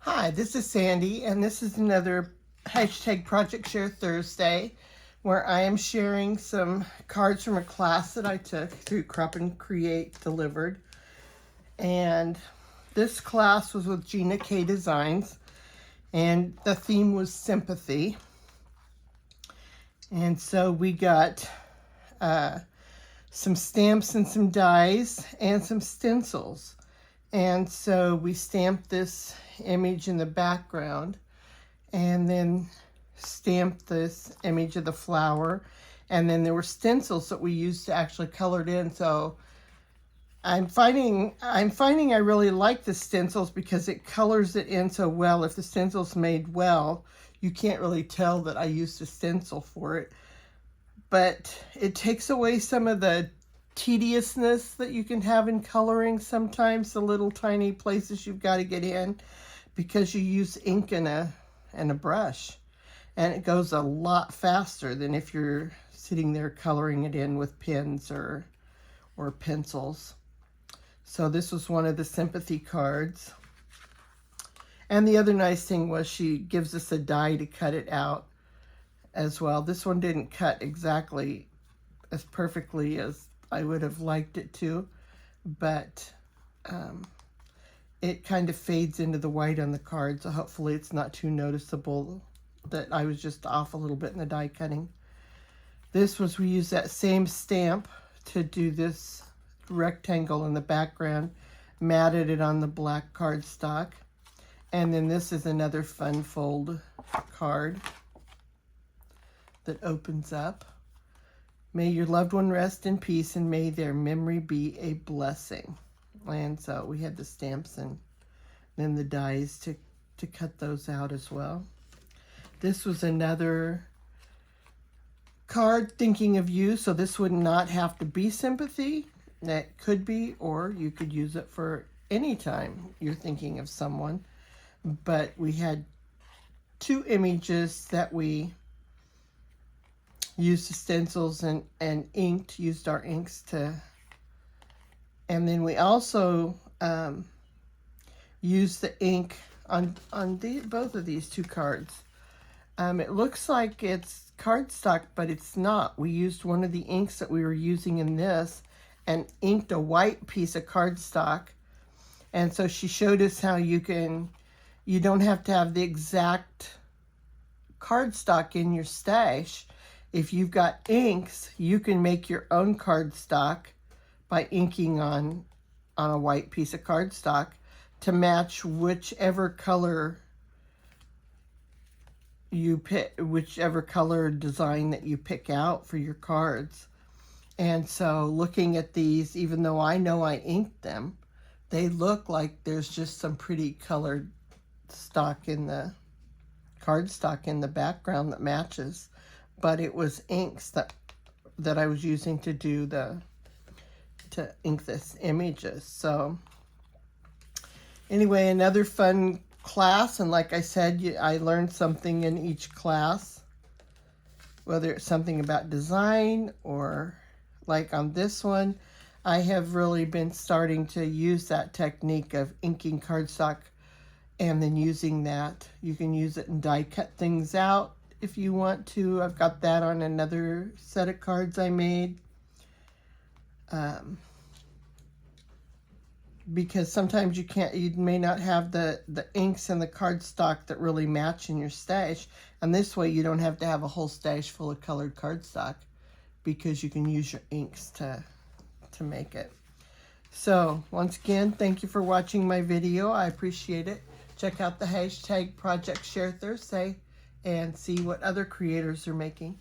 Hi, this is Sandy, and this is another hashtag Project Share Thursday, where I am sharing some cards from a class that I took through Crop and Create Delivered. And this class was with GinaK Designs, and the theme was sympathy. And so we got some stamps and some dies and some stencils. And so we stamped this image in the background and then stamped this image of the flower. And then there were stencils that we used to actually color it in. So I'm finding I really like the stencils because it colors it in so well. If the stencil's made well, you can't really tell that I used a stencil for it. But it takes away some of the tediousness that you can have in coloring sometimes, the little tiny places you've got to get in, because you use ink and a brush, and it goes a lot faster than if you're sitting there coloring it in with pens or pencils. So this was one of the sympathy cards. And the other nice thing was she gives us a die to cut it out as well. This one didn't cut exactly as perfectly as I would have liked it to, but it kind of fades into the white on the card, so hopefully it's not too noticeable that I was just off a little bit in the die cutting. This was, we used that same stamp to do this rectangle in the background, matted it on the black cardstock, and then this is another fun fold card that opens up. May your loved one rest in peace, and may their memory be a blessing. And so we had the stamps and then the dies to cut those out as well. This was another card, thinking of you. So this would not have to be sympathy. That could be, or you could use it for any time you're thinking of someone. But we had two images that we used the stencils and inked, used our inks to, and then we also used the ink on both of these two cards. It looks like it's cardstock, but it's not. We used one of the inks that we were using in this and inked a white piece of cardstock. And so she showed us how you don't have to have the exact cardstock in your stash. If you've got inks, you can make your own cardstock by inking on a white piece of cardstock to match whichever color you pick, whichever color design that you pick out for your cards. And so looking at these, even though I know I inked them, they look like there's just some pretty colored stock in the cardstock in the background that matches. But it was inks that I was using to do to ink this images. So anyway, another fun class, and like I said, I learned something in each class, whether it's something about design or like on this one, I have really been starting to use that technique of inking cardstock and then using that. You can use it and die cut things out if you want to. I've got that on another set of cards I made. Because sometimes you may not have the inks and the cardstock that really match in your stash. And this way you don't have to have a whole stash full of colored cardstock, because you can use your inks to make it. So once again, thank you for watching my video. I appreciate it. Check out the hashtag Project Share Thursday and see what other creators are making.